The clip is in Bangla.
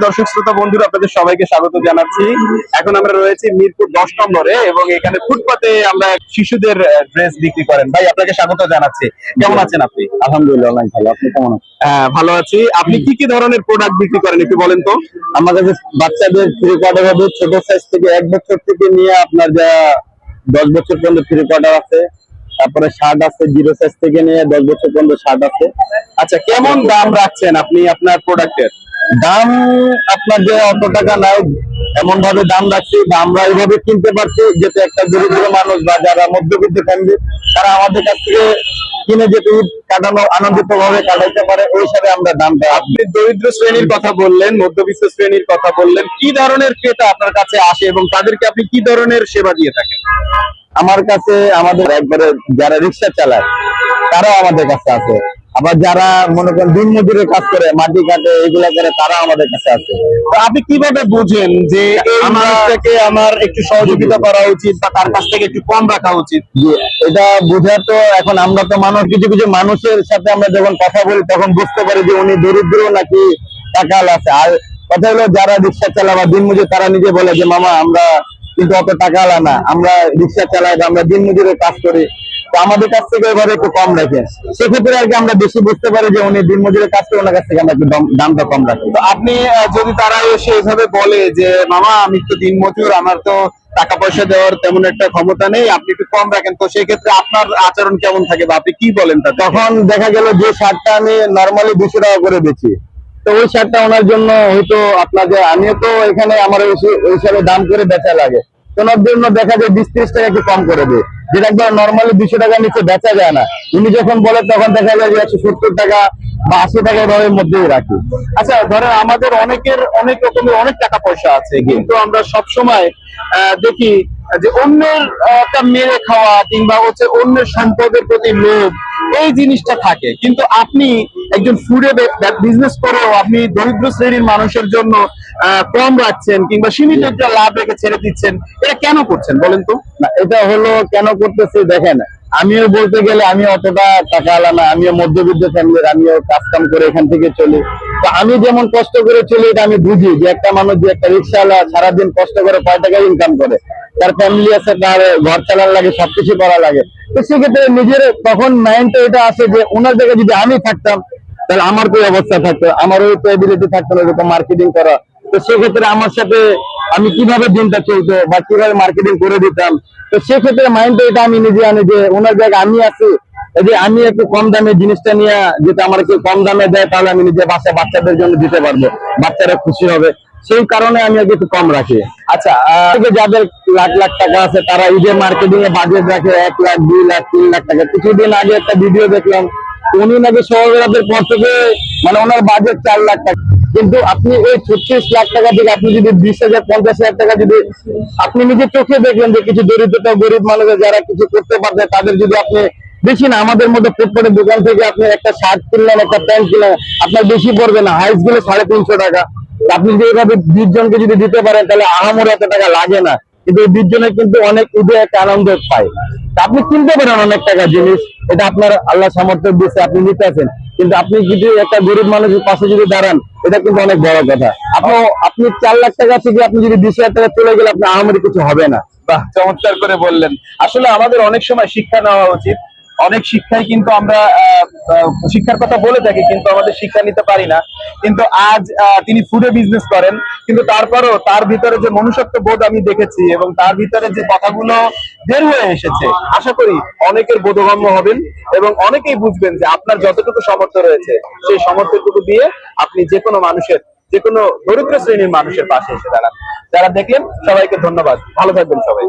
দর্শক শ্রোতা বন্ধুরা, আপনাদের সবাইকে স্বাগত জানাচ্ছি। এখন আমরা রয়েছি মিরপুর 10 নম্বরে এবং এখানে ফুটপাতে আমরা শিশুদের ড্রেস বিক্রি করেন। ভাই, আপনাকে স্বাগত জানাচ্ছি। কেমন আছেন আপনি? আলহামদুলিল্লাহ, অনেক ভালো। আপনি কেমন আছেন? ভালো আছি। আপনি কি কি ধরনের প্রোডাক্ট বিক্রি করেন একটু বলেন তো। আমার কাছে বাচ্চাদের ফ্রি কোয়ার্টার হবে, ছোট সাইজ থেকে 1 বছর থেকে নিয়ে আপনার যা 10 বছর পর্যন্ত ফ্রি কোয়ার্টার আছে। তারপরে শার্ট আছে, 0 সাইজ থেকে নিয়ে 10 বছর পর্যন্ত শার্ট আছে। আচ্ছা, কেমন দাম রাখছেন আপনি আপনার প্রোডাক্টের? দাম আপনার যে অত টাকা নাই এমন ভাবে দাম রাখছি, বা আমরা এইভাবে কিনতে পারছি যেটা একটা দরিদ্র মানুষ বা যারা মধ্যবিত্ত ফ্যামিলি তারা আমাদের কাছ থেকে কিনে যেতে ঈদ কাটানো আনন্দিত ভাবে কাটাইতে পারে, ওই হিসাবে আমরা দামটা। আপনি দরিদ্র শ্রেণীর কথা বললেন, মধ্যবিত্ত শ্রেণীর কথা বললেন, কি ধরনের ক্রেতা আপনার কাছে আসে এবং তাদেরকে আপনি কি ধরনের সেবা দিয়ে থাকেন? আমার কাছে আমাদের একবারে যারা রিক্সা চালায় তারাও আমাদের কাছে আছে, আবার যারা মনে করেন দিন মজুরের কাজ করে, মাটি কাটে, এগুলা করে, তারা আমাদের কাছে আছে। তো আপনি কিভাবে বুঝেন যে আমার থেকে আমার একটু সহযোগিতা করা উচিত বা তার কাছ থেকে একটু কম রাখা উচিত? এটা বোঝা তো এখন আমরা তো মানুষ, কিছু কিছু মানুষের সাথে আমরা যখন কথা বলি তখন বুঝতে পারি যে উনি দরিদ্র নাকি টাকাল আছে। আর কথা হলো যারা রিক্সা চালা বা দিন মজুর, তারা নিজে বলে যে মামা আমরা কিন্তু অত টাকা আলা না, আমরা রিক্সা চালাই, আমরা দিন মজুরের কাজ করি, তো আমাদের কাছ থেকে এবারে একটু কম রাখে। সেক্ষেত্রে আর কি আমরা বেশি বুঝতে পারি যে উনি দিন মজুরের কাজ করে, ওনার কাছ থেকে আমরা একটু দামটা কম রাখি। তো আপনি যদি তারা এসে এভাবে বলে যে মামা আমি তো দিন মজুর, আমার তো টাকা পয়সা দেওয়ার তেমন একটা ক্ষমতা নেই, আপনি একটু কম রাখেন, তো সেই ক্ষেত্রে আপনার আচরণ কেমন থাকে বা আপনি কি বলেন? তখন দেখা গেল যে শার্টটা আমি নর্মালি 200 টাকা করে বেচি, তো ওই শার্টটা ওনার জন্য হয়তো আপনাদের, আমিও তো এখানে আমার ওই হিসাবে দাম করে বেচা লাগে, ওনার জন্য দেখা যায় 20-30 টাকা একটু কম করে দেয়, যেটা একবার নর্মালি 200 টাকার নিচে বেচা যায় না। উনি যখন বলে তখন দেখা যায় যে 170 টাকা বা 80 টাকা এর মধ্যেই রাখি। আচ্ছা, ধরেন আমাদের অনেকের অনেক রকমের অনেক টাকা পয়সা আছে, কিন্তু আমরা সব সময় দেখি যে অন্যের একটা মেরে খাওয়া কিংবা হচ্ছে অন্যের সম্পদের প্রতি লোভ, এই জিনিসটা থাকে। কিন্তু আপনি একজন ফুডে বিজনেস করেও আপনি দরিদ্র শ্রেণীর মানুষের জন্য কম রাখছেন কিংবা সীমিত একটা লাভ রেখে ছেড়ে দিচ্ছেন, এটা কেন করছেন বলেন তো? না, এটা হলো কেন করতেছি দেখেন, আমিও বলতে গেলে আমি অতটা টাকা আলা না, আমিও মধ্যবিত্ত ফ্যামিলির, আমিও কাজ কাম করে এখান থেকে চলি। তো আমি যেমন কষ্ট করে চলি এটা আমি বুঝি যে একটা মানুষ যে একটা রিক্সাওয়ালা সারাদিন কষ্ট করে কয় টাকা ইনকাম করে, তার ফ্যামিলি আছে, তার ঘর চালার লাগে, সবকিছু করা লাগে। তো সেক্ষেত্রে নিজের তখন মাইন্ডটা এটা আসে যে ওনার জায়গায় যদি আমি থাকতাম তাহলে আমার কি অবস্থা থাকতো, আমার ওই তো এবিলিটি থাকতো না এরকম মার্কেটিং করা। তো সেক্ষেত্রে আমার সাথে আমি কিভাবে দিনটা চলতো বা কিভাবে মার্কেটিং করে দিতাম, তো সেক্ষেত্রে মাইন্ডটা এটা আমি নিজে আনি যে ওনার জায়গায় আমি আছি, এই যে আমি একটু কম দামে জিনিসটা নিয়ে যেটা আমার একটু কম দামে দেয়, তাহলে আমি নিজে বাচ্চাদের জন্য দিতে পারবো, বাচ্চারা খুশি হবে, সেই কারণে আমি একটু কম রাখি। আচ্ছা, যাদের লাখ লাখ টাকা আছে তারা ঈদের মার্কেটিং এ বাজেট রাখে 1 লাখ, 2 লাখ, 3 লাখ টাকা। কিছুদিন আগে একটা ভিডিও দেখলাম, উনি নাকি শহরের পর থেকে মানে ওনার বাজেট 4 লাখ টাকা, কিন্তু আপনি ওই 36 লাখ টাকা থেকে আপনি যদি 20,000, 50,000 টাকা যদি আপনি নিজের চোখে দেখলেন যে কিছু দরিদ্রতা গরিব মানুষের যারা কিছু করতে পারছে তাদের যদি আপনি বেশি না, আমাদের মধ্যে ফুটপাতের দোকান থেকে আপনি একটা শার্ট কিনলেন, একটা প্যান্ট কিনলেন, আপনার বেশি পড়বে না, হাইস গেলে 350 টাকা। আপনি যদি এইভাবে 20 জনকে যদি দিতে পারেন তাহলে আহামরি এত টাকা লাগে না, কিন্তু এই 20 জনের কিন্তু অনেক ঈদে একটা আনন্দ পায়। আপনি কিনতে পারেন অনেক টাকা জিনিস, এটা আপনার আল্লাহ সামর্থ্য দিচ্ছে, আপনি নিতে আছেন, কিন্তু আপনি যদি একটা গরিব মানুষের পাশে যদি দাঁড়ান এটা কিন্তু অনেক বড় কথা। আপনি 4 লাখ টাকা থেকে আপনি যদি 20,000 টাকা চলে গেলে আপনার আহামরি কিছু হবে না। বাহ, চমৎকার করে বললেন। আসলে আমাদের অনেক সময় শিক্ষা নেওয়া উচিত। অনেক শিক্ষায় কিন্তু আমরা শিক্ষার কথা বলে থাকি, কিন্তু আমাদের শিক্ষা নিতে পারি না। কিন্তু আজ তিনি ফুডে বিজনেস করেন, কিন্তু তারপরও তার ভিতরে যে মনুষ্যত্ব বোধ আমি দেখেছি এবং তার ভিতরে যে কথাগুলো বের হয়ে এসেছে, আশা করি অনেকের বোধগম্য হবেন এবং অনেকেই বুঝবেন যে আপনার যতটুকু সামর্থ্য রয়েছে সেই সামর্থ্যটুকু দিয়ে আপনি যে কোনো মানুষের, যে কোনো দরিদ্র শ্রেণীর মানুষের পাশে এসে দাঁড়ান। যারা দেখলেন সবাইকে ধন্যবাদ, ভালো থাকবেন সবাই।